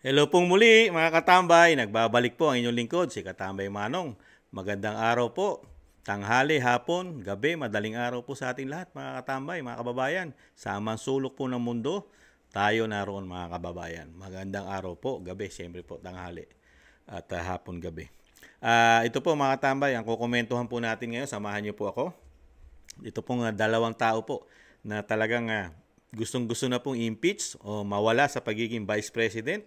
Hello pong muli mga katambay, nagbabalik po ang inyong lingkod, si Katambay Manong. Magandang araw po, tanghali, hapon, gabi, madaling araw po sa ating lahat mga katambay, mga kababayan. Sa amang sulok po ng mundo, tayo naroon mga kababayan. Magandang araw po, gabi, siyempre po tanghali at hapon, gabi. Ito po mga katambay, ang kukomentuhan po natin ngayon, samahan niyo po ako. Ito pong dalawang tao po na talagang gustong-gusto na pong impeach o mawala sa pagiging Vice President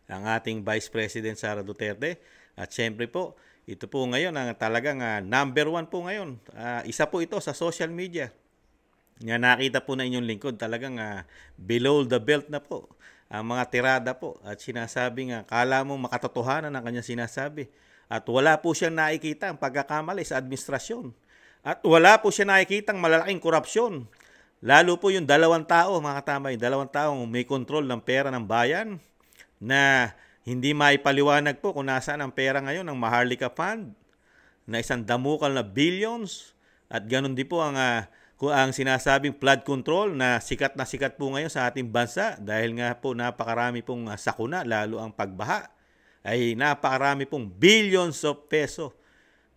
ang ating Vice President Sara Duterte. At syempre po, ito po ngayon ang talagang number one po ngayon. Isa po ito sa social media. Nga nakita po na inyong lingkod, talagang below the belt na po ang mga tirada po. At sinasabi nga, kala mo makatotohanan ang kanyang sinasabi. At wala po siyang nakikita ang pagkakamali sa administrasyon. At wala po siya nakikita ang malalaking korupsyon. Lalo po yung dalawang tao, mga katambay, dalawang taong may kontrol ng pera ng bayan, na hindi maipaliwanag po kung nasaan ang pera ngayon ng Maharlika Fund na isang damukal na billions, at ganun din po ang sinasabing flood control na sikat po ngayon sa ating bansa dahil nga po napakarami pong sakuna, lalo ang pagbaha ay napakarami pong billions of peso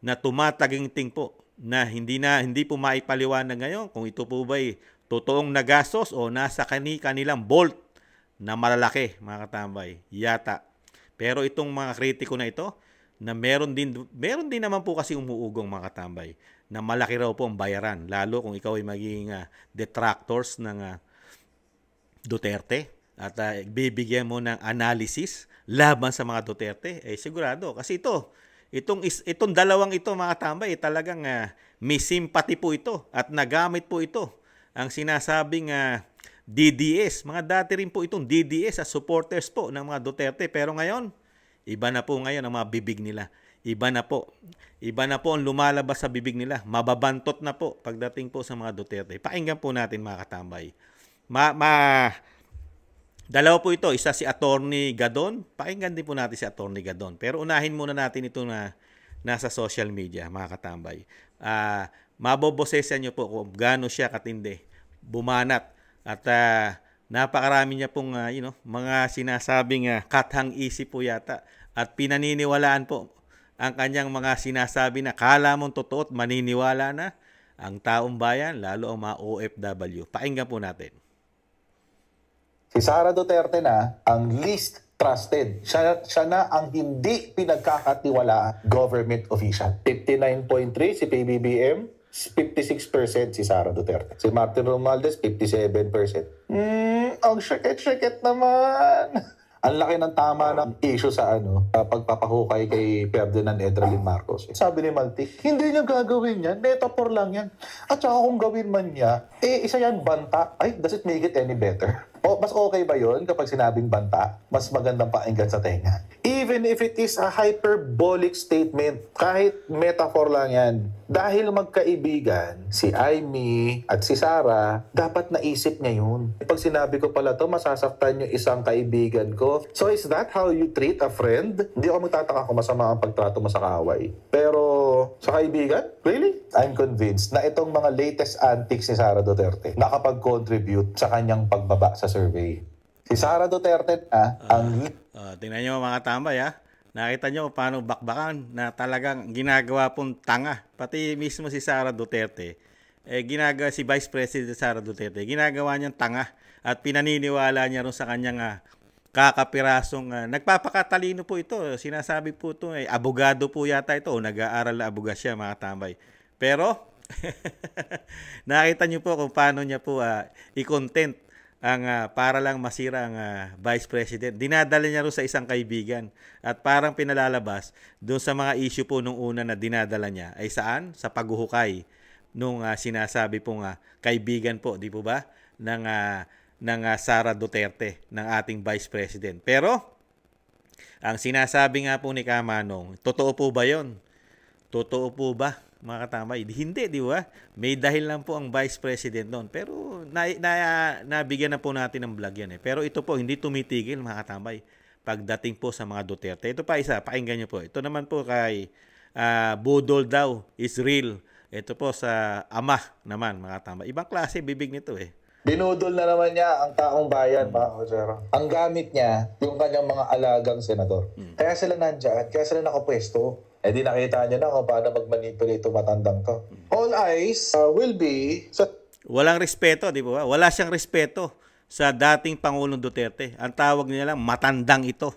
na tumataginting po na hindi po maipaliwanag ngayon kung ito po ba'y totoong nagastos o nasa kanilang vault na malalaki, mga katambay, yata. Pero itong mga kritiko na ito, na meron din naman po kasi umuugong, mga katambay, na malaki raw po ang bayaran, lalo kung ikaw ay magiging detractors ng Duterte at bibigyan mo ng analysis laban sa mga Duterte, sigurado. Kasi itong dalawang ito, mga katambay, talagang may sympathy po ito at nagamit po ito ang sinasabing DDS. Mga dati rin po itong DDS as supporters po ng mga Duterte. Pero ngayon, iba na po ngayon ang mga bibig nila. Iba na po. Iba na po ang lumalabas sa bibig nila. Mababantot na po pagdating po sa mga Duterte. Pakinggan po natin, mga katambay. Dalawa po ito. Isa si Attorney Gadon. Pakinggan din po natin si Attorney Gadon. Pero unahin muna natin ito na nasa social media, mga katambay. Mabobosesan nyo po kung gaano siya katindi, bumanat. At napakarami niya pong mga sinasabing kathang isip po yata. At pinaniniwalaan po ang kanyang mga sinasabi na kala mong totoo at maniniwala na ang taong bayan, lalo ang mga OFW. Pakinggan po natin. Si Sara Duterte na ang least trusted. Siya na ang hindi pinagkakatiwalaan government official. 59.3 si PBBM, 56% si Sara Duterte. Si Martin Romualdez, 57%. Ang syeket-syeket naman. Ang laki ng tama ng issue sa pagpapahukay kay Ferdinand Edralin Marcos. Sabi ni Malti, hindi niya gagawin yan. Metaphor lang yan. At saka kung gawin man niya, isa yan banta. Ay, does it make it any better? O, mas okay ba yun kapag sinabing banta? Mas magandang pakinggan sa tenga. Even if it is a hyperbolic statement, kahit metaphor lang yan, dahil magkaibigan, si Aimee at si Sara, dapat naisip niya yun. Pag sinabi ko pala to, masasaktan yung isang kaibigan ko. So is that how you treat a friend? Hindi ako magtataka kung masama ang pagtrato mo sa kaaway. Pero sa kaibigan? Really? I'm convinced na itong mga latest antics ni Sara Duterte nakapag-contribute sa kanyang pagbaba sa survey. Si Sara Duterte Tingnan nyo, mga tambay, nakita nyo paano bakbakan na talagang ginagawa pong tanga. Pati mismo si Sara Duterte, ginagawa si Vice President Sara Duterte, ginagawa niyang tanga at pinaniniwala niya rin sa kanyang kakapirasong nagpapakatalino po ito. Sinasabi po ito, abogado po yata ito, nag-aaral na abogado siya, mga tambay. Pero nakita niyo po kung paano niya po i-content ang para lang masira ang Vice President. Dinadala niya rin sa isang kaibigan at parang pinalalabas doon sa mga issue po nung una na dinadala niya ay saan? Sa paghuhukay nung sinasabi pong kaibigan po, di po ba? Ng Sara Duterte, ng ating Vice President. Pero ang sinasabi nga po ni Kamanong, totoo po ba 'yon? Totoo po ba, mga katambay? Hindi, di ba? May dahil lang po ang Vice President noon. Pero nabigyan na po natin ng vlog yan. Pero ito po, hindi tumitigil, mga katambay, pagdating po sa mga Duterte. Ito pa isa, pakinggan nyo po. Ito naman po kay Budol daw is real. Ito po sa ama naman, mga katambay. Ibang klase bibig nito . Binudol na naman niya ang taong bayan, mga Ojero. Ang gamit niya, yung kanyang mga alagang senador. Kaya sila nandyan, kaya sila nakapwesto. Eh di nakita niyo na kung paano mag-manipulate itong matandang to. All eyes will be sa... Walang respeto, di ba? Wala siyang respeto sa dating Pangulong Duterte. Ang tawag nila lang, matandang ito.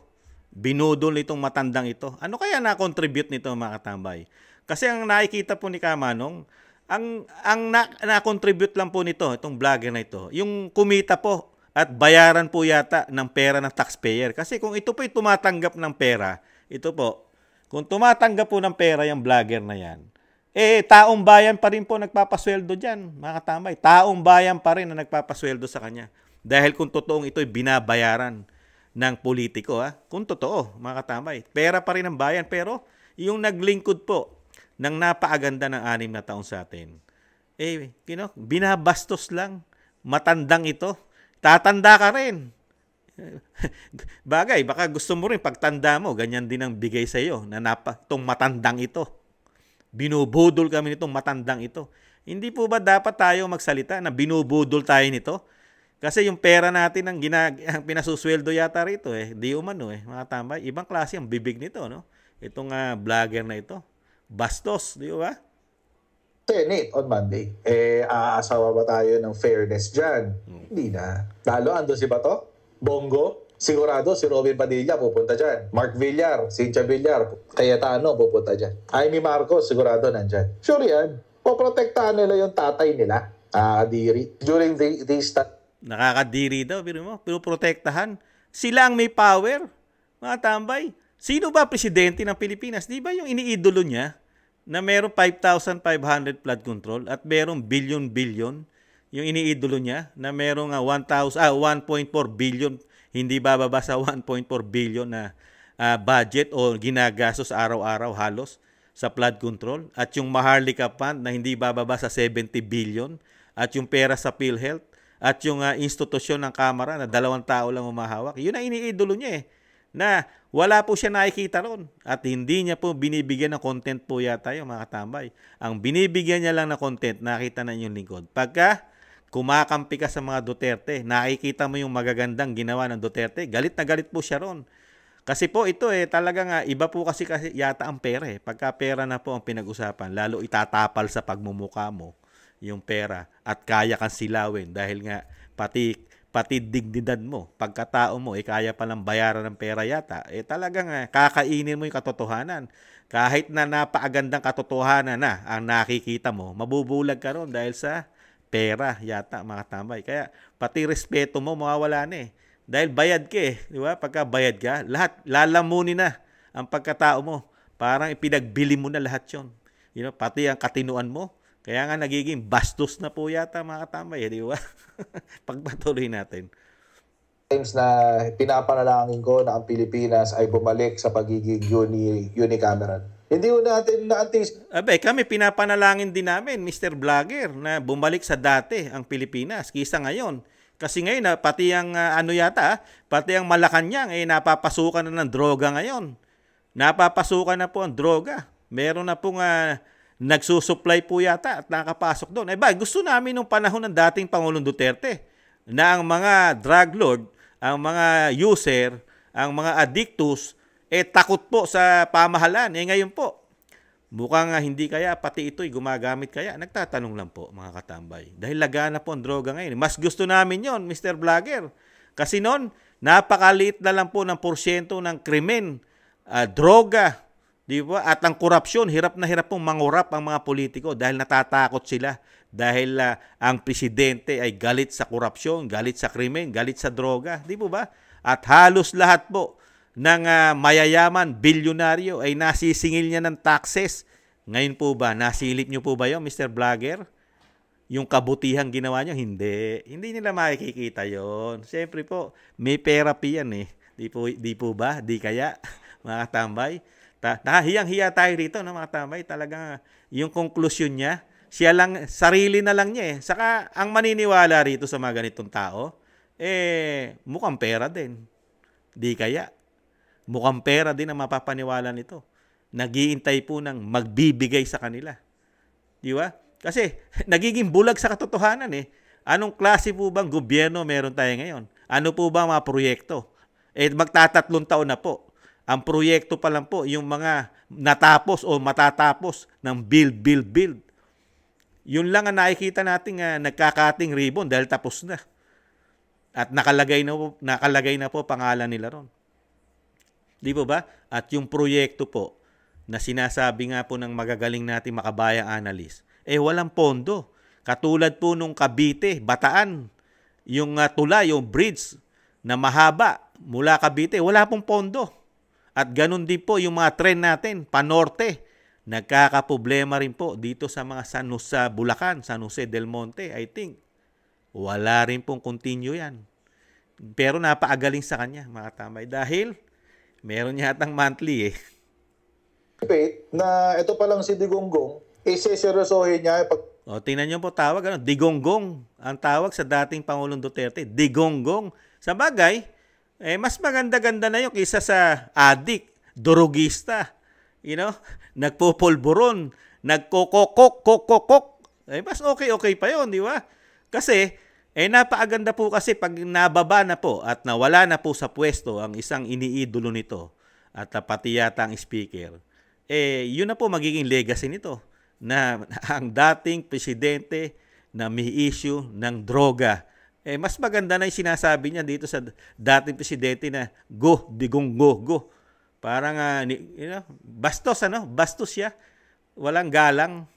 Binudol itong matandang ito. Ano kaya na-contribute nito, mga katambay? Kasi ang nakikita po ni Kamanong, ang na-contribute lang po nito, itong vlogger na ito, yung kumita po at bayaran po yata ng pera ng taxpayer. Kasi kung ito po ay tumatanggap ng pera, ito po, kung tumatanggap po ng pera yung vlogger na yan, eh taong bayan pa rin po nagpapasweldo dyan, mga katambay. Taong bayan pa rin na nagpapasweldo sa kanya. Dahil kung totoong ito'y binabayaran ng politiko, ha? Kung totoo, mga katambay. Pera pa rin ng bayan, pero yung naglingkod po ng napaaganda ng 6 na taon sa atin, eh, binabastos lang. Matandang ito. Tatanda ka rin. Bagay, baka gusto mo rin pagtanda mo, ganyan din ang bigay sa iyo na itong matandang ito. Binubudol kami nitong matandang ito. Hindi po ba dapat tayo magsalita na binubudol tayo nito? Kasi yung pera natin ang pinasusweldo yata rito di umano mga tambay. Ibang klase ang bibig nito, no? Itong vlogger na ito. Bastos, di ba? Senate on Monday. Aasawa ba tayo ng fairness dyan? Hindi na. Lalo, ando si Bato, Bongo, sigurado si Robin Padilla pupunta dyan. Mark Villar, Cynthia Villar, Cayetano pupunta dyan. Amy Marcos, sigurado nandyan. Sure yan. Poprotektahan nila yung tatay nila. Nakakadiri. During these Nakakadiri daw, pero mo, pinoprotektahan. Sila ang may power, mga tambay. Sino ba presidente ng Pilipinas? Di ba yung iniidolo niya na merong 5,500 flood control at merong billion-billion yung iniidolo niya na merong 1.4 billion, hindi bababa sa 1.4 billion na budget o ginagastos araw-araw halos sa flood control, at yung Maharlika Fund na hindi bababa sa 70 billion, at yung pera sa PhilHealth, at yung institusyon ng Kamara na 2 tao lang umahawak. Yun ang iniidolo niya na wala po siya nakikita ron at hindi niya po binibigyan ng content po yata yung mga katambay. Ang binibigyan niya lang na content, nakita na yung lingkod. Pagka kumakampi ka sa mga Duterte, nakikita mo yung magagandang ginawa ng Duterte, galit na galit po siya ron. Kasi po ito talagang iba po kasi yata ang pera Pagka pera na po ang pinag-usapan, lalo itatapal sa pagmumukha mo yung pera at kaya kang silawin dahil nga pati dignidad mo, pagkatao mo, kaya palang bayaran ng pera yata, talagang kakainin mo yung katotohanan. Kahit na napaagandang katotohanan na ang nakikita mo, mabubulag ka ron dahil sa pera yata, mga tambay. Kaya pati respeto mo mawawala na Dahil bayad ka di ba? Pagka bayad ka, lahat lalamunin na ang pagkatao mo. Parang ipinagbili mo na lahat yon. Pati ang katinuan mo. Kaya nga nagiging bastos na po yata, mga katambay, di ba? Pagpatuloy natin. Times na pinapanalangin ko na ang Pilipinas ay bumalik sa pagiging unicameral. Hindi ko natin Abe, kami pinapanalangin din namin, Mr. Vlogger, na bumalik sa dati ang Pilipinas kisa ngayon. Kasi ngayon, pati ang pati ang Malacanang napapasukan na ng droga ngayon. Napapasukan na po ang droga. Meron na pong nagsusupply po yata at nakapasok doon. Gusto namin nung panahon ng dating Pangulong Duterte na ang mga drug lord, ang mga user, ang mga addictus, takot po sa pamahalaan. Ngayon po, mukhang hindi kaya, pati ito'y gumagamit kaya. Nagtatanong lang po, mga katambay. Dahil lagana po ang droga ngayon. Mas gusto namin yon, Mr. Vlogger. Kasi noon, napakaliit na lang po ng porsyento ng krimen, droga, di ba? At ang korupsyon, hirap na hirap pong mangurap ang mga politiko dahil natatakot sila. Dahil ang presidente ay galit sa korupsyon, galit sa krimen, galit sa droga. Di po ba? At halos lahat po ng mayayaman, bilyonaryo ay nasisingil niya ng taxes. Ngayon po ba, nasilip niyo po ba yun, Mr. Vlogger? Yung kabutihang ginawa niyo? Hindi. Hindi nila makikita yon. Siyempre po, may therapy yan Di po ba? Di kaya, mga tambay? Nahiyang-hiya tayo rito, mga tambay. Talagang yung conclusion niya, siya lang, sarili na lang niya Saka, ang maniniwala rito sa mga ganitong tao, mukhang pera din. Di kaya. Mukhang pera din ang mapapaniwala nito. Naghihintay po ng magbibigay sa kanila. Di ba? Kasi, nagiging bulag sa katotohanan Anong klase po bang gobyerno meron tayo ngayon? Ano po ba mga proyekto? Magtatatlong taon na po. Ang proyekto pa lang po, yung mga natapos o matatapos ng build. Yun lang ang nakikita natin nagkakating ribbon dahil tapos na. At nakalagay na po pangalan nila ron. Di po ba? At yung proyekto po na sinasabi nga po ng magagaling natin makabayang analyst, walang pondo. Katulad po nung Cavite, Bataan, yung tulay, yung bridge na mahaba mula Cavite, wala pong pondo. At ganun din po yung mga tren natin, panorte, nagkakaproblema rin po dito sa mga sa Bulacan, San Jose del Monte, I think. Wala rin pong continue yan. Pero napaagaling sa kanya, mga tambay. Dahil meron yatang monthly Na ito pa lang si Digonggong, iseseryosohin niya pag tingnan niyo po tawag, Digonggong. Ang tawag sa dating Pangulong Duterte, Digonggong. Sa bagay, mas maganda-ganda na yun kaysa sa adik, durugista. Nagpupulburon, nagkokokok. Mas okay pa yun, di ba? Kasi, napaaganda po kasi pag nababa na po at nawala na po sa pwesto ang isang iniidolo nito at pati yata ang speaker, yun na po magiging legacy nito na ang dating presidente na may issue ng droga. Mas maganda na yung sinasabi niya dito sa dating presidente na go, Digonggong, go. Parang, bastos, bastos siya. Walang galang.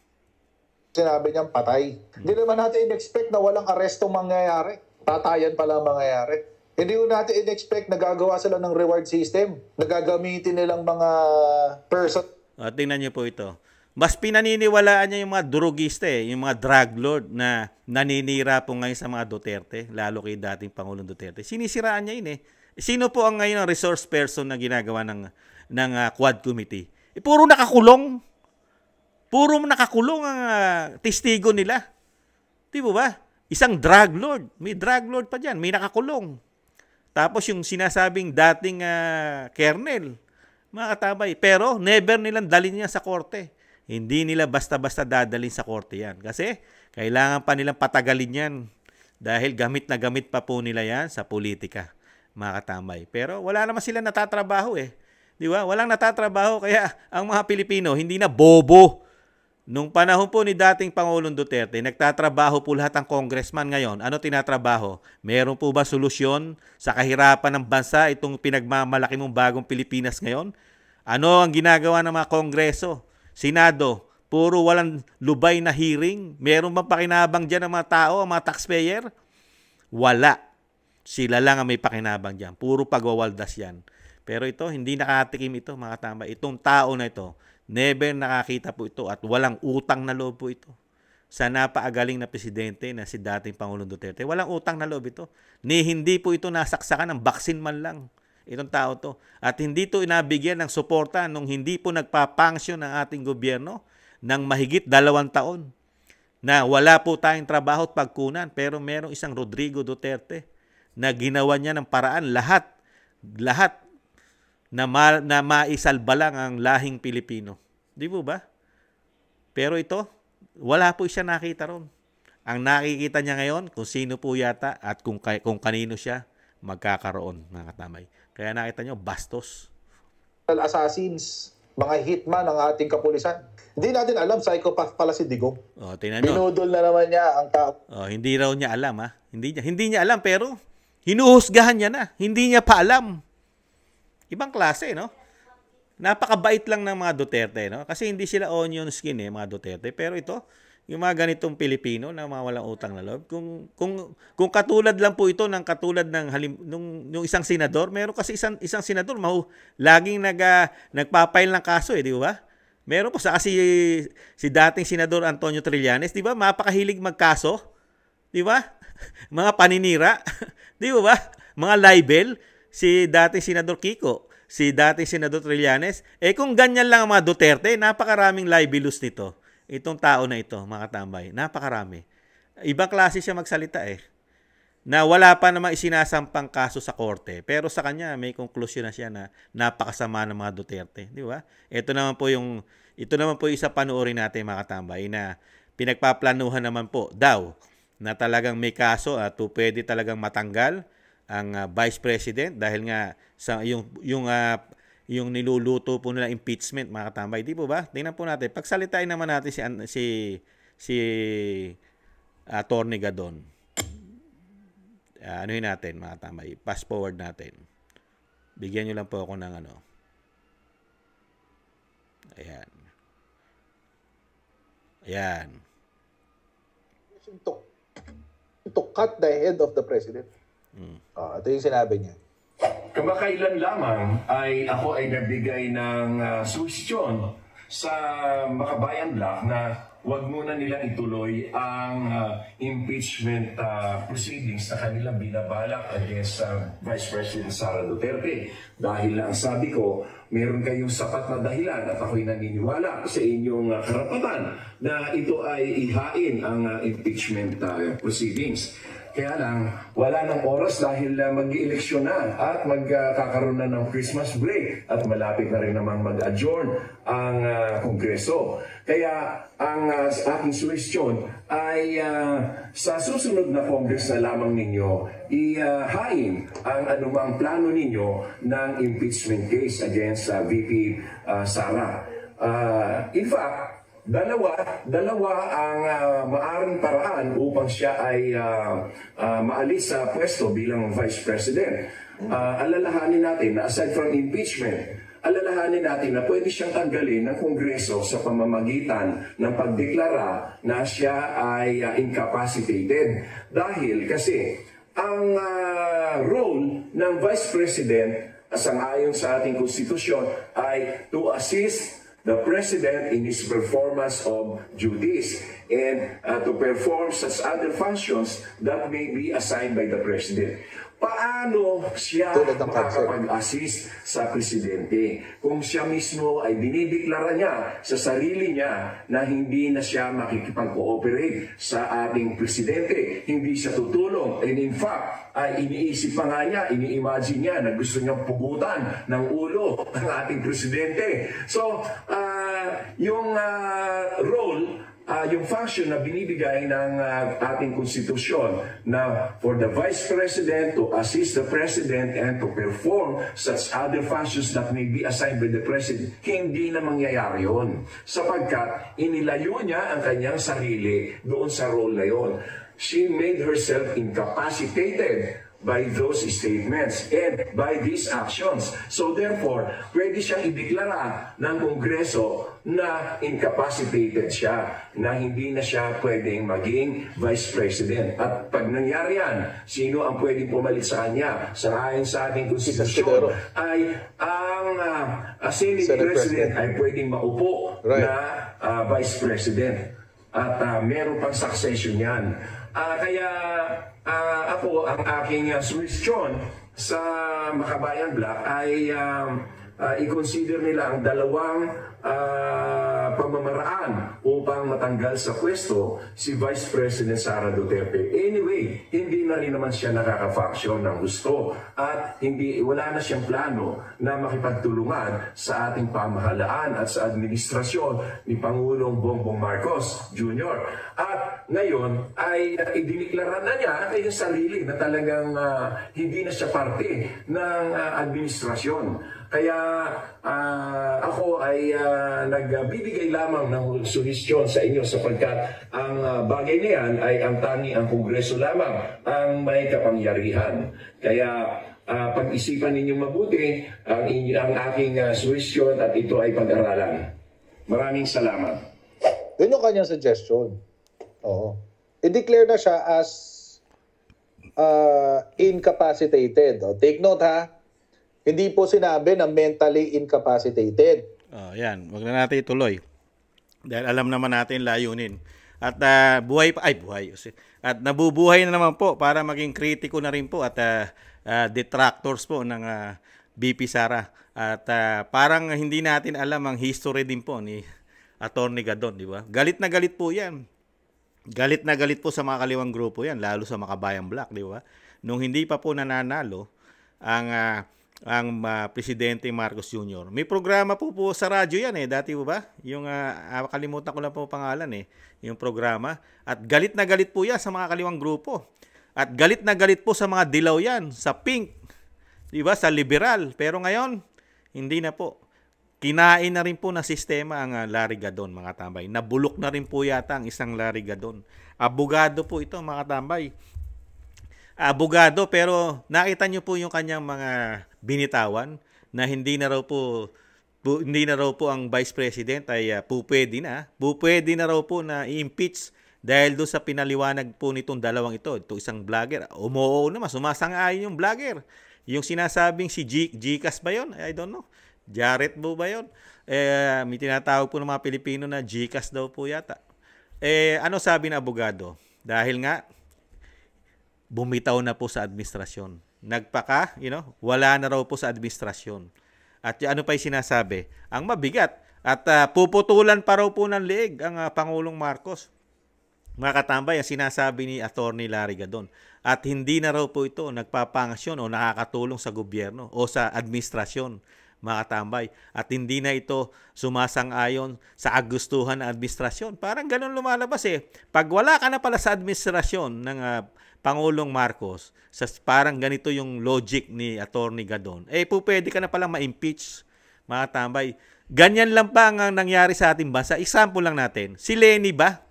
Sinabi niyang patay. Hindi naman natin in-expect na walang arestong mangyayari. Tatayan pala ang mangyayari. Hindi natin in-expect na gagawa sila ng reward system. Nagagamitin nilang mga person. Tingnan niyo po ito. Mas pinaniniwalaan niya yung mga drugista yung mga drug lord na naninira po ngayon sa mga Duterte, lalo kay dating Pangulong Duterte. Sinisiraan niya yun Sino po ang ngayon ang resource person na ginagawa ng Quad Committee? Puro nakakulong. Puro nakakulong ang testigo nila. Di ba? Isang drug lord. May drug lord pa dyan. May nakakulong. Tapos yung sinasabing dating kernel, mga katabay. Pero never nilang dalhin niya sa korte. Hindi nila basta-basta dadalhin sa korte yan. Kasi kailangan pa nilang patagalin yan. Dahil gamit na gamit pa po nila yan sa politika, mga katambay. Pero wala naman sila natatrabaho Di ba? Walang natatrabaho. Kaya ang mga Pilipino hindi na bobo. Nung panahon po ni dating Pangulong Duterte, nagtatrabaho po lahat ng congressman ngayon. Ano tinatrabaho? Meron po ba solusyon sa kahirapan ng bansa itong pinagmamalaki mong bagong Pilipinas ngayon? Ano ang ginagawa ng mga kongreso? Senado, puro walang lubay na hearing. Meron bang pakinabang dyan ng mga tao, ang mga taxpayer? Wala. Sila lang ang may pakinabang dyan. Puro pagwawaldas yan. Pero ito, hindi nakatikim ito, mga tamba. Itong tao na ito, never nakakita po ito at walang utang na loob po ito. Sa napaagaling na presidente na si dating Pangulong Duterte, walang utang na loob ito. Hindi po ito nasaksakan ng baksin man lang. Itong tao to. At hindi to inabigyan ng suporta nung hindi po nagpapangsyon ng ating gobyerno ng mahigit 2 taon na wala po tayong trabaho at pagkunan. Pero merong isang Rodrigo Duterte na ginawa niya ng paraan lahat na maisalba lang ang lahing Pilipino. Di po ba? Pero ito, wala po siya nakita ron. Ang nakikita niya ngayon, kung sino po yata at kung kanino siya magkakaroon, mga katamay. Kaya nakita nyo, bastos. Assassins, mga hitman ng ating kapulisan. Hindi natin alam, psychopath pala si Digong. Tingnan nyo. Binudol na naman niya ang tao. Hindi raw niya alam, Hindi niya alam, pero hinuhusgahan niya na. Hindi niya pa alam. Ibang klase, no? Napakabait lang ng mga Duterte, no? Kasi hindi sila onion skin, mga Duterte. Pero ito, yung mga ganitong Pilipino na mga walang utang na loob, kung katulad lang po ito ng katulad ng nung isang senador, meron kasi isang senador laging nagpapail ng kaso di ba? Meron po si dating senador Antonio Trillanes, di ba? Mapakahilig magkaso, di ba? Mga paninira, di ba? Mga libel, si dating senador Kiko, si dating senador Trillanes, kung ganyan lang ang mga Duterte, napakaraming libelous nito. Itong tao na ito, mga tambay, napakarami. Ibang klase siya magsalita na wala pa namang isinasampang kaso sa korte. Pero sa kanya, may konklusyon na siya na napakasama ng mga Duterte. Di ba? Ito naman po yung isa panoorin natin, mga tambay, na pinagpaplanuhan naman po daw na talagang may kaso at pwede talagang matanggal ang Vice President dahil nga sa yung niluluto po nila impeachment, mga katambay. Di po ba? Tingnan po natin. Pagsalitain naman natin si Attorney Gadon. Anuhin natin, mga katambay. Fast forward natin. Bigyan nyo lang po ako ng Ayan. Ayan. To cut the head of the president. Ito yung sinabi niya. Kamakailan lamang ay ako ay nagbigay ng suhestyon sa Makabayan Black na wag muna nilang ituloy ang impeachment proceedings na kanilang binabalak against Vice President Sara Duterte. Dahil ang sabi ko, meron kayong sapat na dahilan at ako'y naniniwala sa inyong karapatan na ito ay ihain ang impeachment proceedings. Kaya lang, wala ng oras dahil mag-i-eleksyon na at magkakaroon na ng Christmas break at malapit na rin namang mag-adjourn ang Kongreso. Kaya ang aking suhestyon ay sa susunod na Congress na lamang ninyo, ihain ang anumang plano ninyo ng impeachment case against VP Sara. In fact, Dalawa ang maaring paraan upang siya ay maalis sa pwesto bilang Vice President. Alalahanin natin na aside from impeachment, alalahanin natin na pwede siyang tanggalin ng Kongreso sa pamamagitan ng pagdeklara na siya ay incapacitated. Dahil kasi ang role ng Vice President ayon sa ating konstitusyon ay to assist the President in his performance of duties and to perform such other functions that may be assigned by the President. Paano siya makakapag-assist sa Presidente kung siya mismo ay dinideklara niya sa sarili niya na hindi na siya makikipag-cooperate sa ating Presidente, hindi siya tutulong, and in fact, ay iniisip pa nga niya, ini-imagine niya na gusto niyang pugutan ng ulo ng ating Presidente. So, yung role, yung function na binibigay ng ating konstitusyon na for the Vice President to assist the President and to perform such other functions that may be assigned by the President, hindi na mangyayari yun. Sapagkat inilayo niya ang kanyang sarili doon sa role na yun. She made herself incapacitated by those statements and by these actions. So therefore, pwede siyang ideklara ng Kongreso na incapacitated siya, na hindi na siya pwedeng maging Vice President. At pag nangyari yan, sino ang pwedeng pumalit sa kanya? Ayon sa ating konstitusyon ay ang Senate President ay pwedeng maupo na Vice President. At meron pang succession yan. Kaya ako, ang aking suhestyon sa Makabayan Black ay i-consider nila ang dalawang pamamaraan upang matanggal sa pwesto si Vice President Sara Duterte. Anyway, hindi na rin naman siya nakaka-function ng gusto at wala na siyang plano na makipagtulungan sa ating pamahalaan at sa administrasyon ni Pangulong Bongbong Marcos Jr. At ngayon ay idiniklara na niya ang kanyang sarili na talagang hindi na siya parte ng administrasyon. Kaya ako ay nagbibigay lamang ng suhestyon sa inyo sapagkat ang bagay na yan ay ang Kongreso lamang ang may kapangyarihan. Kaya pag-isipan ninyo mabuti ang aking suhestyon at ito ay pag-aralan. Maraming salamat. Yun yung kanyang suggestion. Oo. I-declare na siya as incapacitated. Take note ha. Hindi po sinabi na mentally incapacitated. Yan. Wag na natin ituloy. Dahil alam naman natin layunin. At buhay. At nabubuhay na naman po para maging kritiko na rin po at detractors po ng BP Sara. At parang hindi natin alam ang history din po ni Attorney Gadon, di ba? Galit na galit po yan. Galit na galit po sa mga kaliwang grupo yan, lalo sa Makabayan Black, di ba? Nung hindi pa po nananalo ang ang Presidente Marcos Jr. May programa po sa radyo yan dati po ba? Yung kalimutan ko lang po pangalan yung programa. At galit na galit po yan sa mga kaliwang grupo. At galit na galit po sa mga dilaw yan, sa pink, di ba? Sa liberal. Pero ngayon, hindi na po. Kinain na rin po na sistema ang Larry Gadon, mga tambay. Nabulok na rin po yata ang isang Larry Gadon. Abogado po ito, mga tambay. Abogado, pero nakita nyo po yung kanyang mga binitawan na hindi na raw po ang Vice President ay pupwede na raw po na i-impeach dahil doon sa pinaliwanag po nitong dalawang ito isang vlogger. Umuoo naman, sumasang-ayon yung vlogger. Yung sinasabing si Gcash ba yun? I don't know. Jared po ba yun? May tinatawag po ng mga Pilipino na Gcash daw po yata. Ano sabi ng abogado? Dahil nga, bumitaw na po sa administrasyon. Wala na raw po sa administrasyon. At ano pa yung sinasabi? Ang mabigat. At puputulan pa raw po ng leeg ang Pangulong Marcos. Mga katambay, ang sinasabi ni Attorney Larry Gadon. At hindi na raw po ito nagpapangasyon o nakakatulong sa gobyerno o sa administrasyon, mga katambay. At hindi na ito sumasang-ayon sa kagustuhan ng administrasyon. Parang ganun lumalabas Pag wala ka na pala sa administrasyon ng Pangulong Marcos, parang ganito yung logic ni Attorney Gadon, pwede ka na palang ma-impeach, mga tambay. Ganyan lang pa ang nangyari sa ating bansa. Example lang natin, si Lenny ba,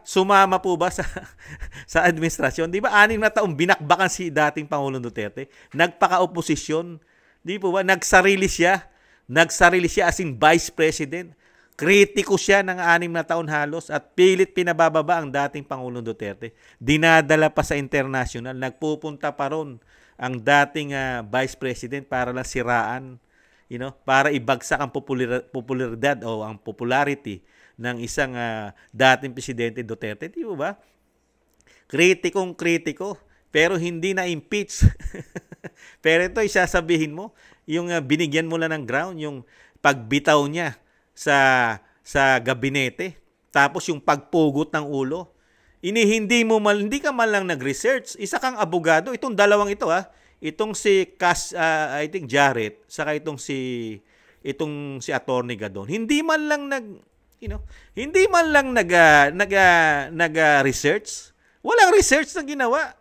sumama po ba sa administrasyon? Di ba 6 na taong binakbakan si dating Pangulong Duterte? Nagpaka-oposisyon. Di po ba? Nagsarili siya as in Vice President. Kritiko siya ng 6 na taon halos at pilit pinabababa ang dating Pangulong Duterte. Dinadala pa sa international. Nagpupunta pa ron ang dating Vice President para lang siraan, para ibagsak ang popularidad o ang popularity ng isang dating Presidente Duterte. Di ba? Kritikong-kritiko pero hindi na impeach. Pero ito, isasabihin mo, yung binigyan mo lang ng ground, yung pagbitaw niya sa gabinete, tapos yung pagpugot ng ulo, hindi ka man lang nag-research. Isa kang abogado, itong dalawang ito itong si I think Jared, saka itong si Attorney Gadon, hindi man lang nag-research. Walang research na ginawa.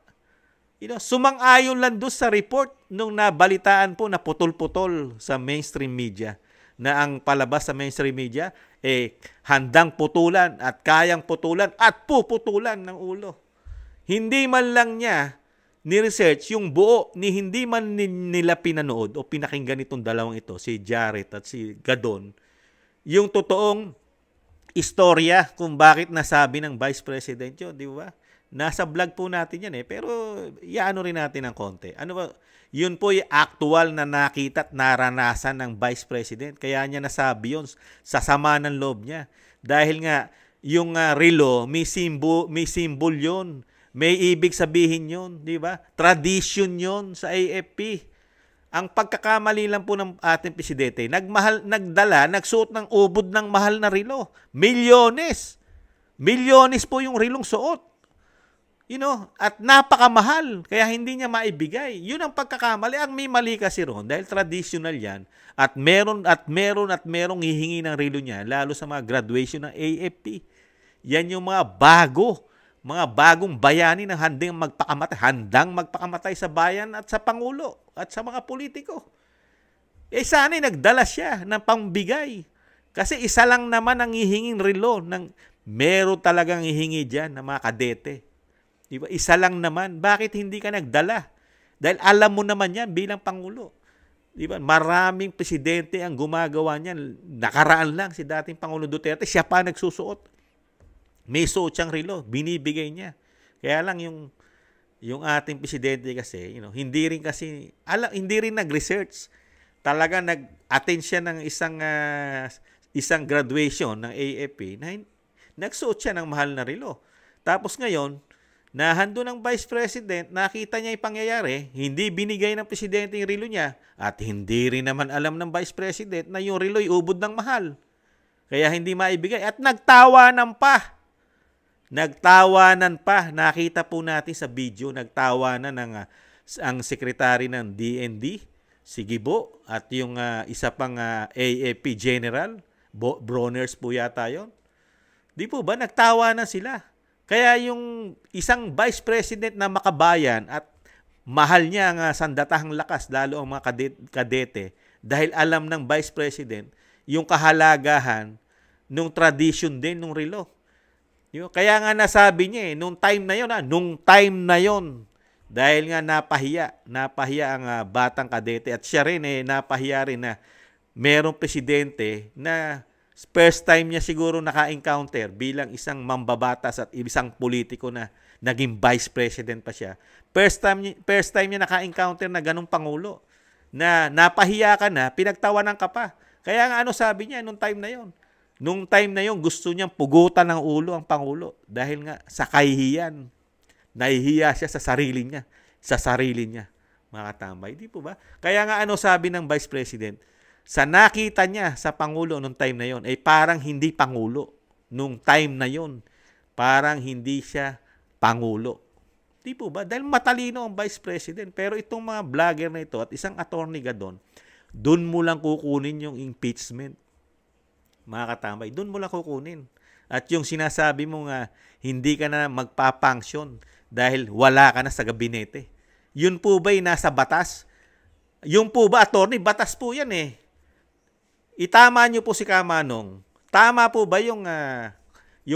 Sumang-ayon lang doon sa report nung nabalitaan po na putol-putol sa mainstream media, na ang palabas sa mainstream media handang putulan at kayang putulan at puputulan ng ulo. Hindi man lang niya ni-research yung buo, hindi man nila pinanood o pinakinggan itong dalawang ito, si Jared at si Gadon, yung totoong istorya kung bakit nasabi ng Vice President yun, di ba? Nasa vlog po natin yan pero iano rin natin ng konti. Ano ba? Yun po yung actual na nakita at naranasan ng Vice President. Kaya niya nasabi yun sa sama ng loob niya. Dahil nga, yung relo, may symbol yun. May ibig sabihin yun, di ba? Tradition yun sa AFP. Ang pagkakamali lang po ng ating Presidente, nagsuot ng ubod ng mahal na relo. Milyones. Milyones po yung relong suot. At napakamahal, kaya hindi niya maibigay. Yun ang pagkakamali. Ang may mali kasi ron, dahil traditional yan, at merong hihingi ng relo niya, lalo sa mga graduation ng AFP. Yan yung mga bagong bayani na handang magpakamatay sa bayan at sa Pangulo at sa mga politiko. Sana'y nagdala siya ng pambigay. Kasi isa lang naman ang hihinging relo, meron talagang hihingi dyan ng mga kadete. Diba? Isa lang naman. Bakit hindi ka nagdala? Dahil alam mo naman yan bilang Pangulo. Diba? Maraming presidente ang gumagawa niyan. Nakaraan lang si dating Pangulo Duterte, siya pa nagsusuot. May suot siyang relo, binibigay niya. Kaya lang yung ating presidente kasi, hindi rin nag-research. Talaga nag-attend siya ng isang graduation ng AFP na nagsuot siya ng mahal na relo. Tapos ngayon, nahando ng Vice President, nakita niya yung pangyayari, hindi binigay ng Presidente yung relo niya, at hindi rin naman alam ng Vice President na yung relo'y ubod ng mahal. Kaya hindi maibigay. At nagtawanan pa. Nakita po natin sa video, nagtawanan ng ang sekretary ng DND, si Gibo, at yung isa pang AFP General, Broners po yata yun. Di po ba? Nagtawa na sila. Kaya yung isang Vice President na makabayan at mahal niya ang sandatahang lakas, lalo ang mga kadete, dahil alam ng Vice President yung kahalagahan nung tradition din nung relo. Kaya nga nasabi niya nung time na yon, dahil nga napahiya ang batang kadete, at siya rin napahiya rin na merong presidente na first time niya siguro naka-encounter bilang isang mambabatas at isang politiko na naging vice president pa siya. First time niya naka-encounter na ganung pangulo na napahiya ka na, pinagtawanan ka pa. Kaya nga sabi niya nung time na yon? Nung time na yon, gusto niyang pugutan ng ulo ang pangulo dahil nga sa kahihiyan. Nahihiya siya sa sarili niya. Mga katambay, di po ba? Kaya nga sabi ng Vice President, sa nakita niya sa Pangulo nung time na yon, ay parang hindi Pangulo. Nung time na yon, parang hindi siya Pangulo. Di po ba? Dahil matalino ang Vice President. Pero itong mga vlogger na ito at isang attorney gadon, dun mo lang kukunin yung impeachment. Mga katambay, dun mo lang kukunin. At yung sinasabi mo nga, hindi ka na magpapanksyon dahil wala ka na sa gabinete. Yun po ba'y nasa batas? Yung po ba, attorney, batas po yan Itama nyo po si Kamanong. Tama po ba yung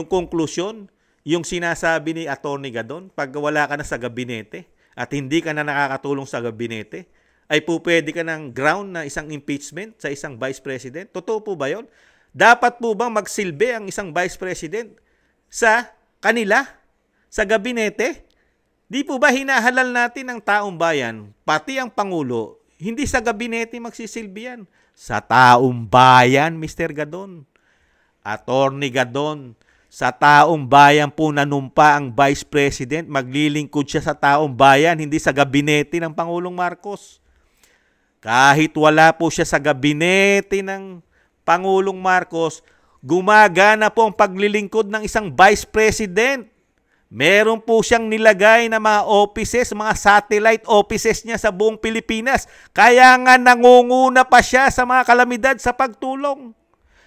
konklusyon, yung sinasabi ni Attorney Gadon, pag wala ka na sa gabinete at hindi ka na nakakatulong sa gabinete, ay po pwede ka ng ground na isang impeachment sa isang Vice President? Totoo po ba yun? Dapat po bang magsilbi ang isang Vice President sa kanila, sa gabinete? Di po ba hinahalal natin ang taong bayan, pati ang Pangulo, hindi sa gabinete magsisilbi yan? Sa taong bayan, Mr. Gadon. Attorney Gadon, sa taong bayan po nanumpa ang Vice President, maglilingkod siya sa taong bayan, hindi sa gabinete ng Pangulong Marcos. Kahit wala po siya sa gabinete ng Pangulong Marcos, gumagana po ang paglilingkod ng isang Vice President. Meron po siyang nilagay na mga offices, mga satellite offices niya sa buong Pilipinas. Kaya nga nangunguna pa siya sa mga kalamidad sa pagtulong.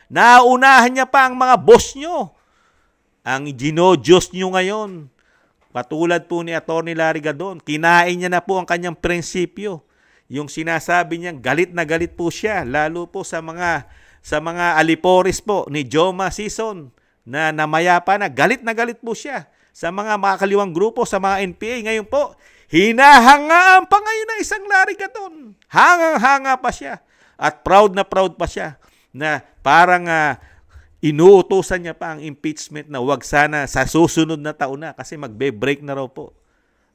Naunahan niya pa ang mga boss nyo. Ang ginodiyos nyo ngayon, patulad po ni Atty. Larry Gadon, kinain niya na po ang kanyang prinsipyo. Yung sinasabi niya, galit na galit po siya, lalo po sa mga alipores po ni Joma Sison na namayapa na galit po siya. Sa mga makakaliwang grupo, sa mga NPA. Ngayon po, hinahangaan pa ngayon ng isang Larry Gadon. Hangang-hanga pa siya. At proud na proud pa siya na parang inuutosan niya pa ang impeachment na wag sana sa susunod na taon na kasi magbe-break na raw po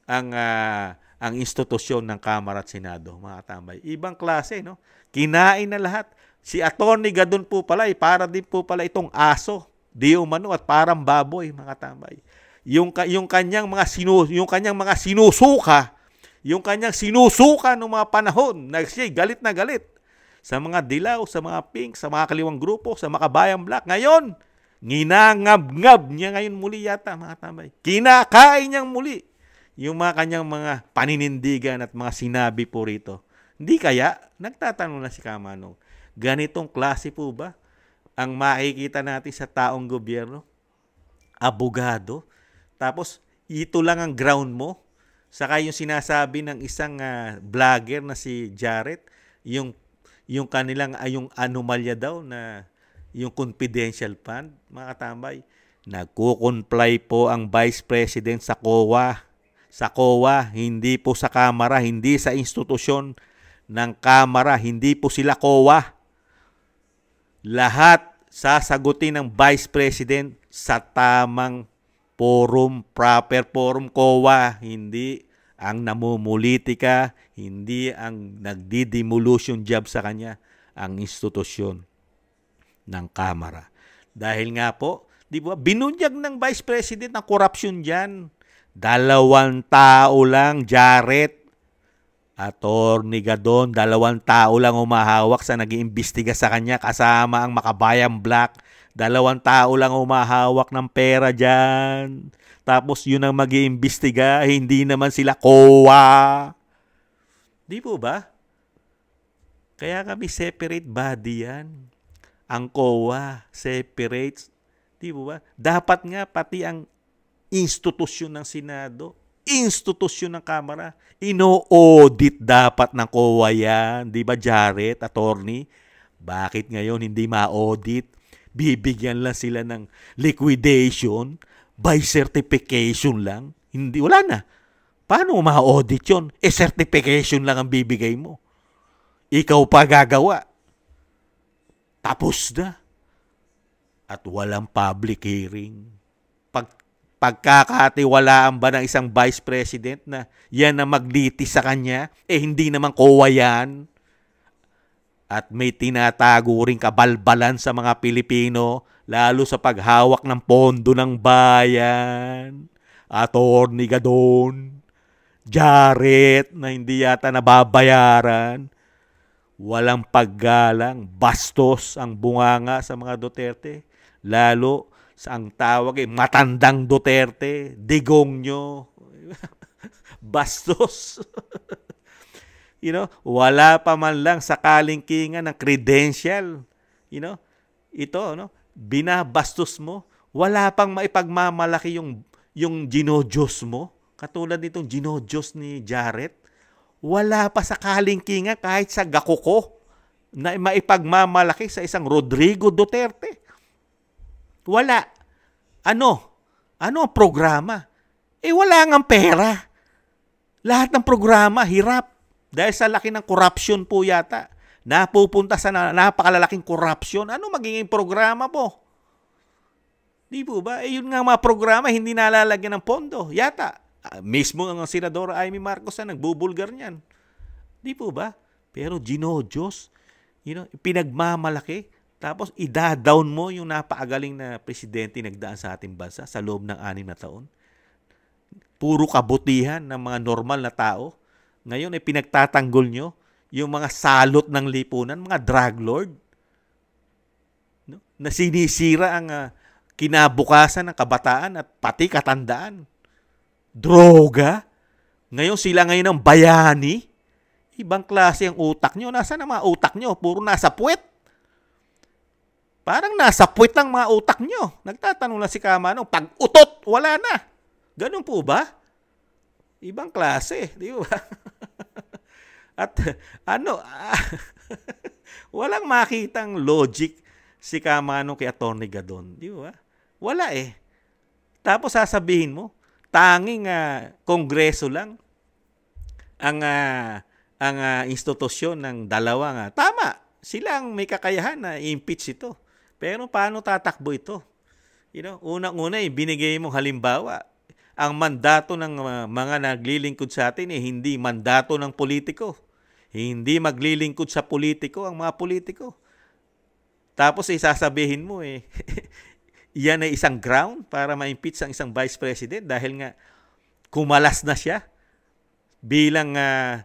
ang institusyon ng Kamara at Senado, mga tambay. Ibang klase, no? Kinain na lahat. Si Atty. Gadon po pala, para din po pala itong aso, di umano, at parang baboy, mga tambay. Yung kanyang mga sinusuka noong mga panahon, siya galit na galit sa mga dilaw, sa mga pink, sa mga kaliwang grupo, sa makabayang black. Ngayon, ginangab-ngab niya ngayon muli yata, mga tambay. Kinakain niyang muli yung mga kanyang mga paninindigan at mga sinabi po rito. Hindi kaya, nagtatanong na si Kamanong, ganitong klase po ba ang makikita natin sa taong gobyerno? Abogado? Tapos, ito lang ang ground mo. Saka yung sinasabi ng isang vlogger na si Jarrett, yung kanilang, yung anomalya daw na yung confidential fund, mga katambay. Nagko-comply po ang Vice President sa COA. Sa COA, hindi po sa Kamara, hindi sa institusyon ng Kamara, hindi po sila COA. Lahat sasagutin ng Vice President sa tamang forum, proper forum, COA, hindi ang namumulitika, hindi ang nagdi-demolition job sa kanya, ang institusyon ng Kamara. Dahil nga po, di ba, binunyag ng Vice President ang korupsyon dyan. 2 tao lang, Jarrett, Atty. Gadon, 2 tao lang umahawak sa nag-iimbestiga sa kanya kasama ang Makabayang Black. 2 tao lang umahawak ng pera dyan. Tapos yun ang mag-iimbestiga, hindi naman sila COA. Di po ba? Kaya kami separate body yan. Ang COA, separate. Di po ba? Dapat nga pati ang institusyon ng Senado, institusyon ng Kamara, ino-audit dapat ng COA yan. Di ba, Jared, attorney? Bakit ngayon hindi ma-audit? Bibigyan lang sila ng liquidation by certification lang. Hindi, wala na. Paano ma-audit yun? Certification lang ang bibigay mo. Ikaw pa gagawa. Tapos na. At walang public hearing. Pagkakatiwalaan ba ng isang vice president na yan na maglitis sa kanya? Hindi naman COA yan. At may tinatago ring kabalbalan sa mga Pilipino, lalo sa paghawak ng pondo ng bayan. Attorney Gadon, Jared na hindi yata nababayaran. Walang paggalang, bastos ang bunganga sa mga Duterte. Lalo sa ang tawag matandang Duterte, digong nyo. Bastos. Wala pa man lang sa kalingkingan ng credential. Ito, binabastos mo. Wala pang maipagmamalaki yung ginojos mo. Katulad nitong ginojos ni Jared. Wala pa sa kalingkingan kahit sa gakuko na maipagmamalaki sa isang Rodrigo Duterte. Wala. Ano ang programa? Wala ngang pera. Lahat ng programa, hirap. Dahil sa laki ng corruption po yata. Napupunta sa napakalalaking corruption. Ano magiging programa po? Di po ba? Yun nga mga programa, hindi nalalagyan ng pondo. Yata. Mismo ang Senadora Amy Marcos na nagbubulgar niyan. Di po ba? Pero ginojos, pinagmamalaki. Tapos, ida-down mo yung napakagaling na presidente nagdaan sa ating bansa sa loob ng 6 na taon. Puro kabutihan ng mga normal na tao. Ngayon, pinagtatanggol nyo yung mga salot ng lipunan, mga drug lord, na sinisira ang kinabukasan ng kabataan at pati katandaan. Droga. Ngayon, sila ngayon ang bayani. Ibang klase ang utak nyo. Nasaan ang mga utak nyo? Puro nasa puwet. Parang nasa puwet lang mga utak nyo. Nagtatanong lang si Kamanong, pag utot, wala na. Ganun po ba? Ibang klase, di ba? At walang makitang logic si Kamanong kay Atty. Gadon, di ba? Wala eh. Tapos sasabihin mo, tanging kongreso lang ang institusyon ng dalawang. Tama, silang may kakayahan na i-impeach ito. Pero paano tatakbo ito? Unang-una, binigay mong halimbawa. Ang mandato ng mga naglilingkod sa atin hindi mandato ng politiko. Hindi maglilingkod sa politiko ang mga politiko. Tapos sasabihin mo yan ay isang ground para ma-impeach ang isang vice president dahil nga kumalas na siya bilang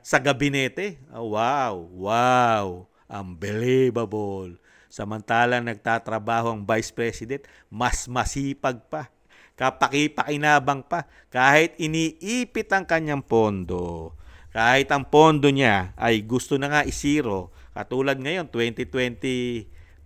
sa gabinete. Wow, unbelievable. Samantalang nagtatrabaho ang vice president, mas masipag pa, kapaki-pakinabang pa, kahit iniipit ang kanyang pondo. Kahit ang pondo niya ay gusto na nga isiro, katulad ngayon, 2025,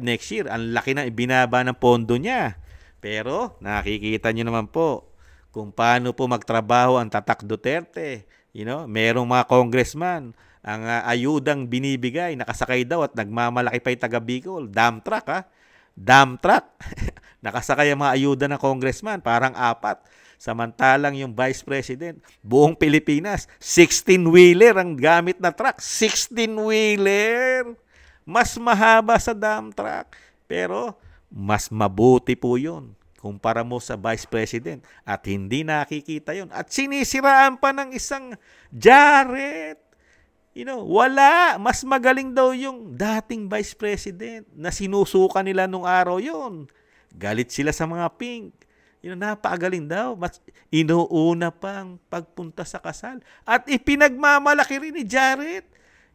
next year, ang laki na ibinaba ng pondo niya. Pero nakikita niyo naman po kung paano po magtrabaho ang Tatak Duterte. Merong mga congressman, ang ayudang binibigay, nakasakay daw at nagmamalaki pa yung taga Bicol. Dump truck, Dump truck. Nakasakay ang mga ayuda ng congressman, parang 4. Samantalang yung vice president, buong Pilipinas, 16-wheeler ang gamit na truck. 16-wheeler! Mas mahaba sa dump truck. Pero, mas mabuti po yun kumpara mo sa vice president. At hindi nakikita yun. At sinisiraan pa ng isang Jared. Wala. Mas magaling daw yung dating vice president na sinusuka nila nung araw yun. Galit sila sa mga pink. Napakagaling daw. Mas inuuna pang pagpunta sa kasal. At ipinagmamalaki rin ni Jared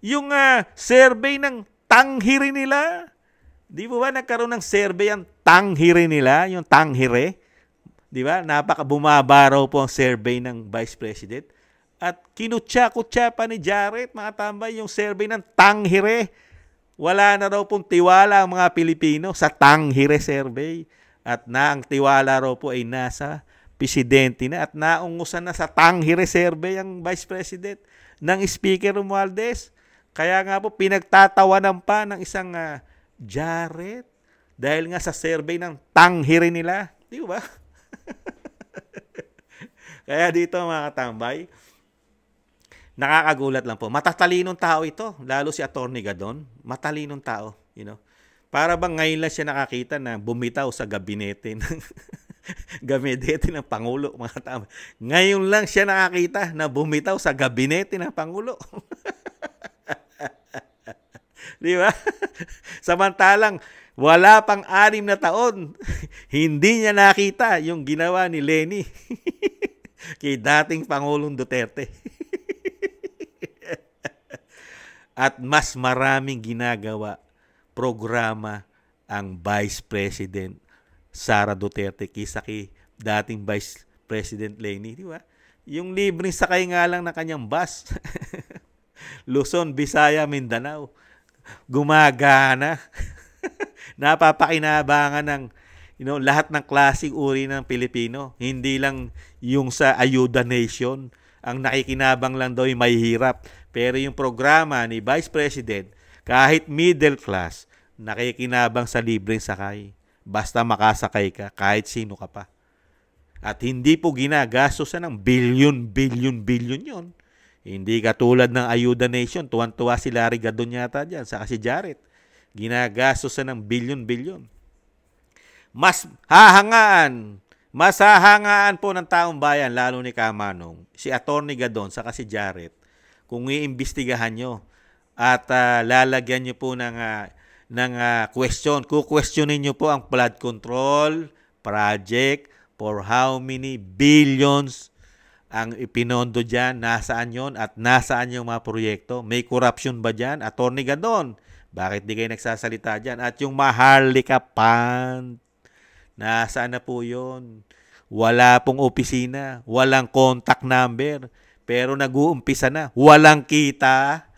yung survey ng tanghiri nila. Di ba nagkaroon ng survey ang tanghiri nila? Yung tanghire. Di ba? Bumaba raw po ang survey ng vice president. At kinutya-kutya pa ni Jared, mga tambay, yung survey ng Tanghire. Wala na raw pong tiwala ang mga Pilipino sa Tanghire survey. At ang tiwala raw po ay nasa presidente na at naungusan na sa Tanghire survey ang Vice President ng Speaker Romualdez. Kaya nga po pinagtatawanan pa ng isang Jared dahil nga sa survey ng Tanghire nila. Di ba? Kaya dito mga katambay, nakakagulat lang po. Matatalinong tao ito, lalo si Atty. Gadon. Matalinong tao, you know. Para bang ngayon lang siya nakakita na bumitaw sa gabinete ng Pangulo, mga katambay. Ngayon lang siya nakakita na bumitaw sa gabinete ng Pangulo. Di ba? Samantalang wala pang 6 na taon, hindi niya nakita yung ginawa ni Lenny kay dating Pangulong Duterte. At mas maraming ginagawa, programa ang Vice President Sara Duterte kaysa kay dating Vice President Lenny, di ba? Yung libreng sakay nga lang na kanyang bus. Luzon, Visaya, Mindanao. Gumagana. Napapakinabangan ng lahat ng klaseng uri ng Pilipino. Hindi lang yung sa Ayuda Nation. Ang nakikinabang lang daw ay may hirap. Pero yung programa ni Vice President, kahit middle class, nakikinabang sa libreng sakay. Basta makasakay ka, kahit sino ka pa. At hindi po ginagastosan ng billion yun. Hindi katulad ng Ayuda Nation. Tuwan-tuwa si Larry Gadon yata dyan, saka si Jared. Ginagastosan ng billion. Mas hahangaan po ng taong bayan, lalo ni Kamanong, si Atty. Gadon, saka si Jared, kung iimbestigahan nyo at lalagyan nyo po ng question. Questionin nyo po ang flood control project, for how many billions ang ipinondo dyan, nasaan yon at nasaan yung mga proyekto. May corruption ba dyan? Atty. Gadon, bakit di kayo nagsasalita dyan? At yung Maharlika Fund, nasaan na po yun? Wala pong opisina, walang contact number, pero nag-uumpisa na, walang kita.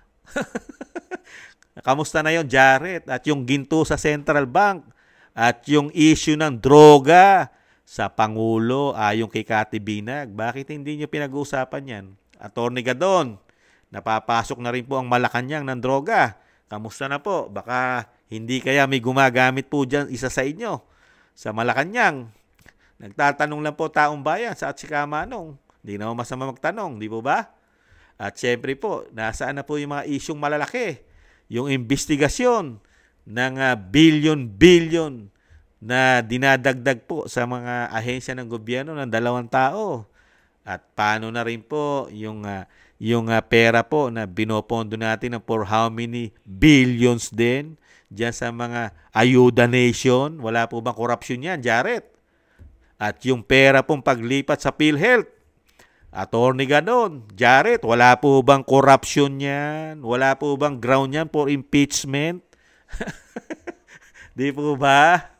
Kamusta na yon, Jared? At yung ginto sa Central Bank, at yung issue ng droga sa Pangulo, yung kay Cathy Binag, bakit hindi nyo pinag-uusapan yan? Atty. Gadon, napapasok na rin po ang Malacanang ng droga. Kamusta na po? Baka hindi kaya may gumagamit po dyan isa sa inyo sa Malacanang. Nagtatanong lang po taong bayan sa Atsika Manong. Hindi naman masama magtanong, di po ba? At syempre po, nasaan na po yung mga isyong malalaki? Yung investigasyon ng billion na dinadagdag po sa mga ahensya ng gobyerno ng 2 tao. At paano na rin po yung pera po na binopondo natin ng for how many billions din dyan sa mga Ayuda Nation. Wala po bang korupsyon yan, Jared? At yung pera pong paglipat sa PhilHealth, Atty. Gadon, Jared, wala po bang korupsyon yan? Wala po bang ground yan for impeachment? Di po ba?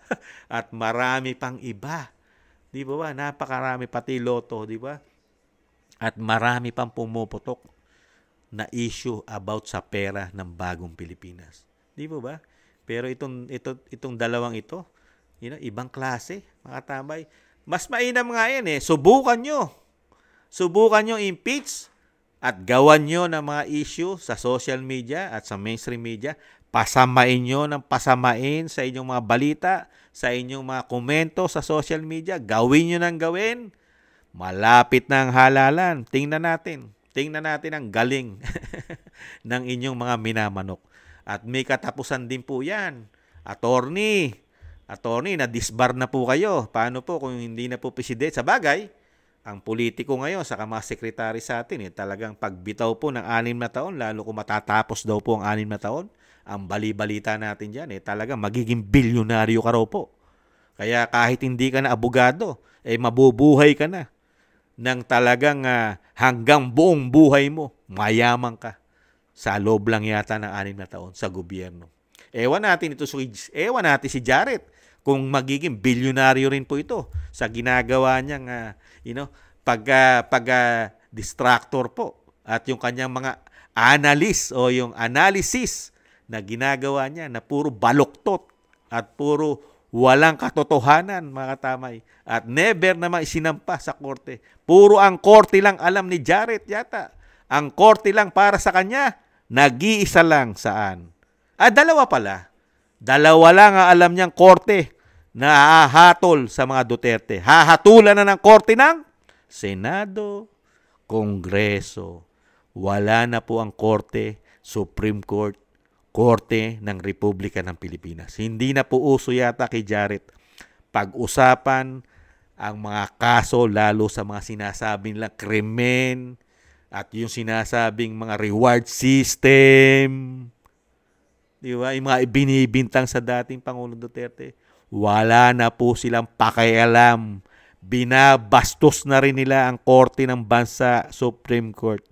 At marami pang iba. Di po ba? Napakarami pati loto, di ba? At marami pang pumuputok na issue about sa pera ng bagong Pilipinas. Di po ba? Pero itong dalawang ito, ibang klase, mga tambay. Mas mainam nga yan Subukan nyo impeach at gawan nyo ng mga issue sa social media at sa mainstream media. Pasamain nyo ng pasamain sa inyong mga balita, sa inyong mga komento sa social media. Gawin nyo ng gawin. Malapit na ang halalan. Tingnan natin ang galing ng inyong mga minamanok. At may katapusan din po yan. Attorney, na-disbar na po kayo. Paano po kung hindi na po presidente? Sa bagay, ang politiko ngayon, saka mga sekretary sa atin, talagang pagbitaw po ng 6 na taon, lalo kung matatapos daw po ang 6 na taon, ang bali-balita natin dyan, talagang magiging bilyonaryo ka raw po. Kaya kahit hindi ka na abogado, mabubuhay ka na ng talagang hanggang buong buhay mo, mayaman ka sa loob lang yata ng 6 na taon sa gobyerno. Ewan natin si Jared kung magiging bilyonaryo rin po ito sa ginagawa niyang pag distractor po. At yung kanyang mga analyst o yung analysis na ginagawa niya na puro baluktot at puro walang katotohanan, mga katamay. At never naman isinampa sa korte. Puro ang korte lang alam ni Jared yata. Ang korte lang para sa kanya, nag-iisa lang saan. Dalawa pala. Dalawa lang ang alam niyang korte na hahatol sa mga Duterte. Hahatulan na ng korte ng Senado, Kongreso. Wala na po ang korte, Supreme Court, korte ng Republika ng Pilipinas. Hindi na po uso yata kay Jared pag-usapan ang mga kaso, lalo sa mga sinasabing lang krimen at yung sinasabing mga reward system. Di ba? Yung mga ibinibintang sa dating Pangulong Duterte. Wala na po silang pakialam. Binabastos na rin nila ang korte ng bansa, Supreme Court.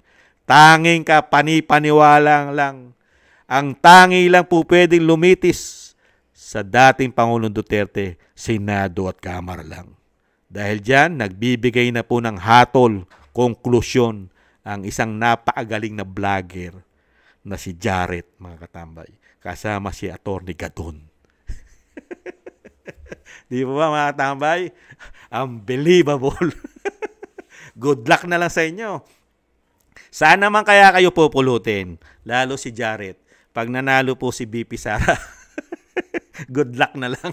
Tanging panipaniwala lang. Ang tangi lang po pwedeng lumitis sa dating Pangulong Duterte, Senado at Kamara lang. Dahil dyan, nagbibigay na po ng hatol, konklusyon, ang isang napakagaling na vlogger na si Jared, mga katambay. Kasama si Atty. Gadon. Di ba mga katambay? Unbelievable. Good luck na lang sa inyo. Saan naman kaya kayo pupulutin? Lalo si Jared. Pag nanalo po si BP Sara. Good luck na lang.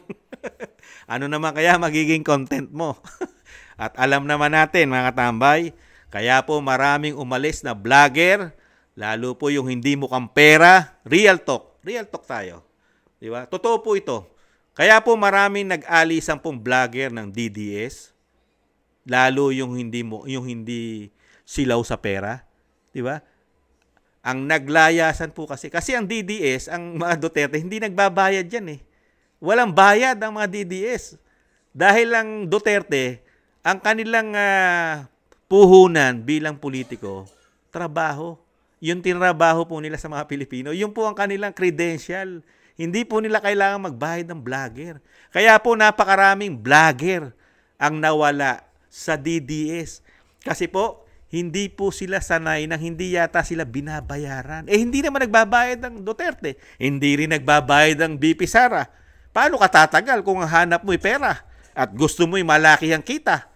Ano naman kaya magiging content mo? At alam naman natin mga katambay, kaya po maraming umalis na vlogger, lalo po yung hindi mukhang pera, real talk. Real talk tayo. Di ba? Totoo po ito. Kaya po maraming nag-alisan pong vlogger ng DDS, lalo yung hindi silaw sa pera. Di ba? Ang naglayasan po kasi ang DDS, ang mga Duterte, hindi nagbabayad yan eh. Walang bayad ang mga DDS. Dahil lang Duterte, ang kanilang puhunan bilang politiko, trabaho. Yung tinrabaho po nila sa mga Pilipino, yun po ang kanilang credential. Hindi po nila kailangan magbayad ng vlogger. Kaya po napakaraming vlogger ang nawala sa DDS. Kasi po, hindi po sila sanay nang hindi yata sila binabayaran. Hindi naman nagbabayad ng Duterte. Hindi rin nagbabayad ng BP Sara. Paano ka tatagal kung ang hanap mo'y pera at gusto mo'y malaki ang kita?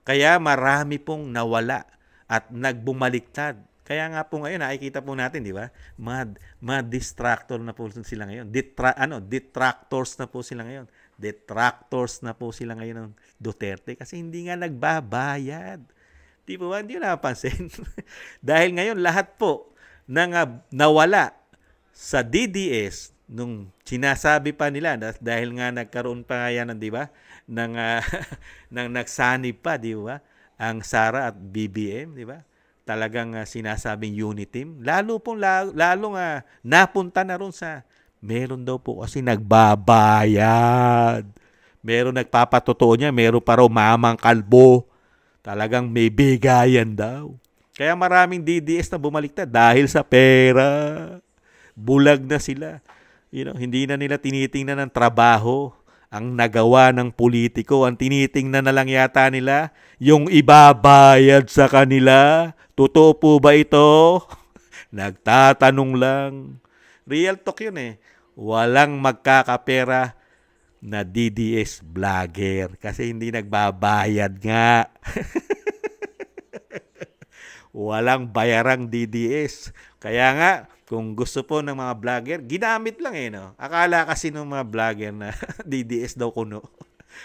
Kaya marami pong nawala at nagbumaliktad. Kaya nga po ngayon, nakikita po natin, di ba? Mga distractor na po sila ngayon. Detractors na po sila ngayon. Detractors na po sila ngayon ng Duterte kasi hindi nga nagbabayad. Di ba? Hindi nyo napansin. Dahil ngayon, lahat po nawala sa DDS nung sinasabi pa nila dahil nga nagkaroon pa nga yan, di ba? Nang nagsanib pa, di ba? Ang Sara at BBM, di ba? Talagang sinasabing unity team. Lalong napunta na ron sa meron daw po kasi nagbabayad. Meron nagpapatotoo niya, meron pa raw mamang kalbo. Talagang may bigayan daw. Kaya maraming DDS na bumaliktad dahil sa pera. Bulag na sila. Hindi na nila tinitingnan ng trabaho ang nagawa ng politiko. Ang tinitingnan na lang yata nila yung ibabayad sa kanila. Totoo po ba ito? Nagtatanong lang. Real talk yun eh. Walang magkakapera na DDS vlogger kasi hindi nagbabayad nga. Walang bayarang DDS. Kaya nga, kung gusto po ng mga vlogger, ginamit lang eh, no? Akala kasi ng mga vlogger na DDS daw kuno.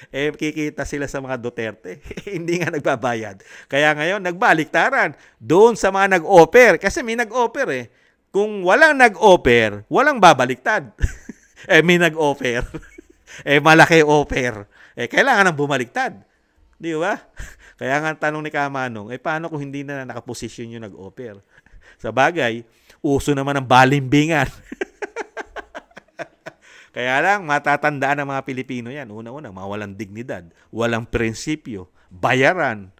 Kikita sila sa mga Duterte. Hindi nga nagbabayad. Kaya ngayon, nagbaliktaran. Doon sa mga nag-offer. Kasi may nag-offer eh. Kung walang nag-offer, walang babaliktad. May nag-offer. Malaki offer. Kailangan ng bumaliktad. Di ba? Kaya nga tanong ni Kamanong, paano kung hindi na nakaposisyon yung nag-offer? Sa bagay, uso naman ang balimbingan. Kaya lang, matatandaan ng mga Pilipino yan. Una-una, mawalang dignidad, walang prinsipyo, bayaran.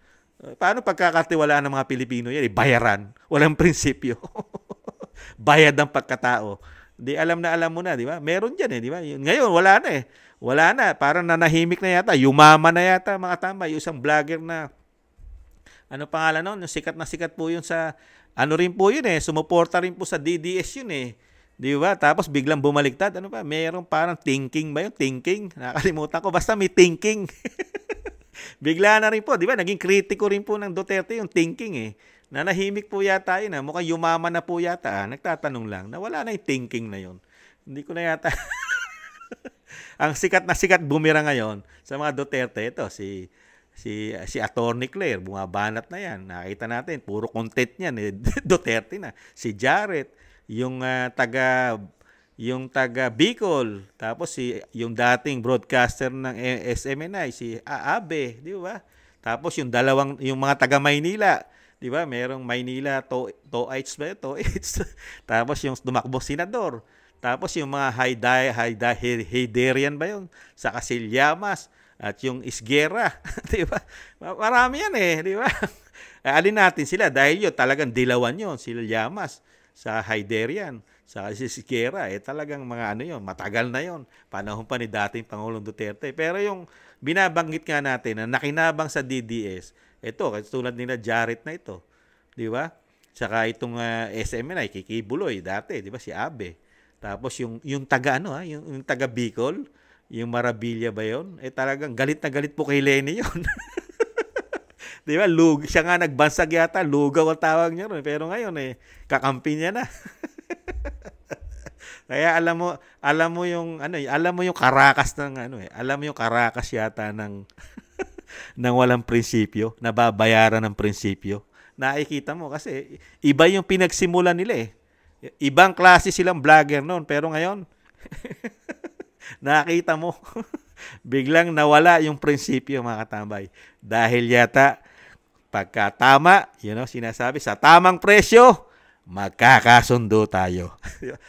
Paano pagkakatiwalaan ng mga Pilipino yan? Bayaran, walang prinsipyo. Bayad ng pagkatao. Di alam mo na, di ba? Meron dyan di ba? Ngayon, wala na eh. Wala na. Parang nanahimik na yata. Yumaman na yata mga tambay. Yung isang vlogger na Ano pangalan nun? Yung sikat na sikat po yun sa, ano rin po yun sumuporta rin po sa DDS yun Di ba? Tapos biglang bumaliktad. Ano ba? Mayroong parang thinking ba yun? Thinking? Nakakalimutan ko. Basta may thinking. Bigla na rin po. Di ba? Naging kritiko rin po ng Duterte yung thinking Nanahimik po yata yun Mukhang yumaman na po yata Nagtatanong lang na wala na yung thinking na yun. Hindi ko na yata. Ang sikat na sikat bumira ngayon sa mga Duterte ito si Attorney Claire bumabanat na yan. Nakita natin puro content niyan Duterte na. Si Jarrett yung taga Bicol, tapos yung dating broadcaster ng SMNI si Abe, di ba? Tapos yung mga taga Maynila, di ba? Merong Maynila Toites ba? Toites. Tapos yung tumakbo senador. Tapos yung mga Hayderian ba yun? Sa Casillas at yung Isguera, di ba? Marami yan di ba? Alin natin sila dahil yun talagang dilawan yun, sila Llamas sa Hayderian, sa Isguera, talagang mga yun, matagal na yun. Panahon pa ni dating Pangulong Duterte. Pero yung binabanggit nga natin na nakinabang sa DDS, ito, tulad nila Jarrett na ito, di ba? Saka itong SMNI, Kikibuloy dati, di ba? Si Abe. Tapos yung taga yung taga Bicol, yung Marabilia ba yun? Talagang galit na galit po kay Lenny yun. Di ba? Siya nga nagbansag yata, lugaw ang tawag niya ron. Pero ngayon kakampi niya na. Kaya alam mo yung karakas ng alam mo yung karakas yata ng ng walang prinsipyo, nababayaran ng prinsipyo. Nakikita mo kasi iba yung pinagsimulan nila Ibang klase silang vlogger noon, pero ngayon nakita mo biglang nawala yung prinsipyo mga katambay. Dahil yata pagka tama, sinasabi sa tamang presyo, magkakasundo tayo.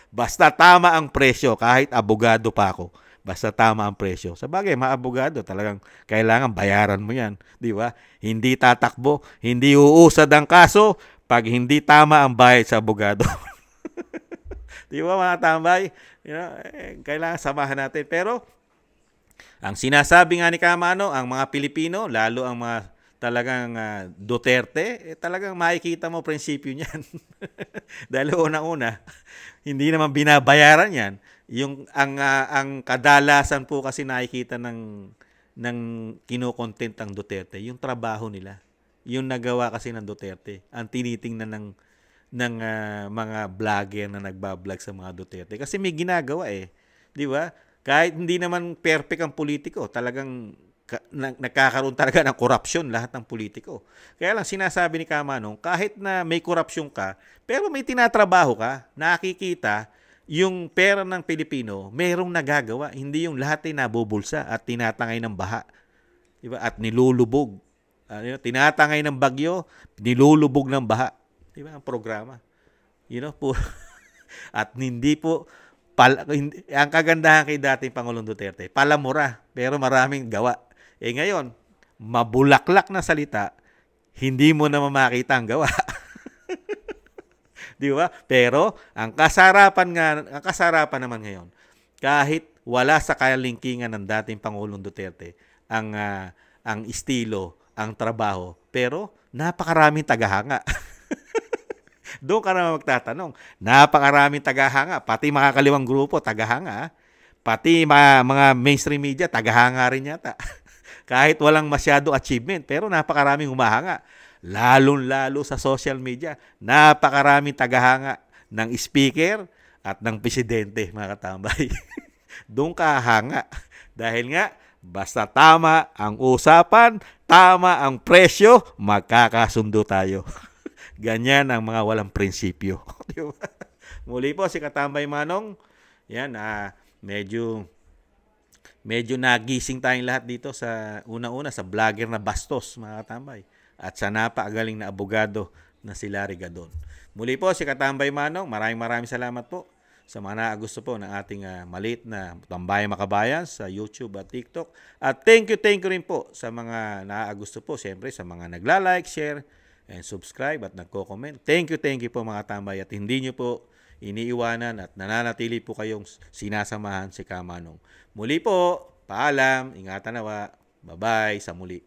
Basta tama ang presyo, kahit abogado pa ako. Basta tama ang presyo. Sabagay, mga abogado, talagang kailangan bayaran mo yan. Di ba? Hindi tatakbo, hindi uusad ang kaso pag hindi tama ang bayad sa abogado. Di ba mga tambay? Kailangan samahan natin. Pero, ang sinasabi nga ni Kamano, ang mga Pilipino, lalo ang mga talagang Duterte, talagang makikita mo prinsipyo niyan. Dahil unang-una, hindi naman binabayaran yan. Ang kadalasan po kasi nakikita ng kinokontent ang Duterte, yung trabaho nila. Yung nagawa kasi ng Duterte. Ang tinitingnan ng mga vlogger na nagbablog sa mga Duterte. Kasi may ginagawa Di ba? Kahit hindi naman perfect ang politiko, talagang nagkakaroon talaga ng korupsyon lahat ng politiko. Kaya lang sinasabi ni Kamanong, kahit na may korupsyon ka, pero may tinatrabaho ka, nakikita yung pera ng Pilipino, merong nagagawa. Hindi yung lahat ay nabubulsa at tinatangay ng baha. Diba? At nilulubog. Tinatangay ng bagyo, nilulubog ng baha. Diba? Ang programa. At hindi po, ang kagandahan kay dating Pangulong Duterte, palamura, pero maraming gawa. Ngayon, mabulaklak na salita, hindi mo na makita ang gawa. Di ba? Pero ang kasarapan naman ngayon, kahit wala sa kalingkingan ng dating Pangulong Duterte ang estilo, ang trabaho, pero napakaraming tagahanga. Doon ka na magtatanong. Napakaraming tagahanga, pati mga kaliwang grupo tagahanga, pati mga mainstream media tagahanga rin yata. Kahit walang masyado achievement, pero napakaraming humahanga. Lalong-lalo sa social media, napakaraming tagahanga ng speaker at ng presidente, mga katambay. Doon ka hanga. Dahil nga, basta tama ang usapan, tama ang presyo, magkakasundo tayo. Ganyan ang mga walang prinsipyo. Muli po si Katambay Manong. Yan, medyo nagising tayong lahat dito sa una-una sa vlogger na bastos, mga katambay. At sa napakagaling na abogado na si Larry Gadon. Muli po si Katambay Manong. Maraming salamat po sa mga naagusto po ng ating maliit na Tambayang Makabayan sa YouTube at TikTok. At thank you rin po sa mga naagusto po. Siyempre sa mga nagla-like, share, and subscribe at nagko-comment. Thank you po mga tambay. At hindi nyo po iniiwanan at nananatili po kayong sinasamahan si Kamanong. Muli po, paalam, ingatan nawa. Bye-bye, sa muli.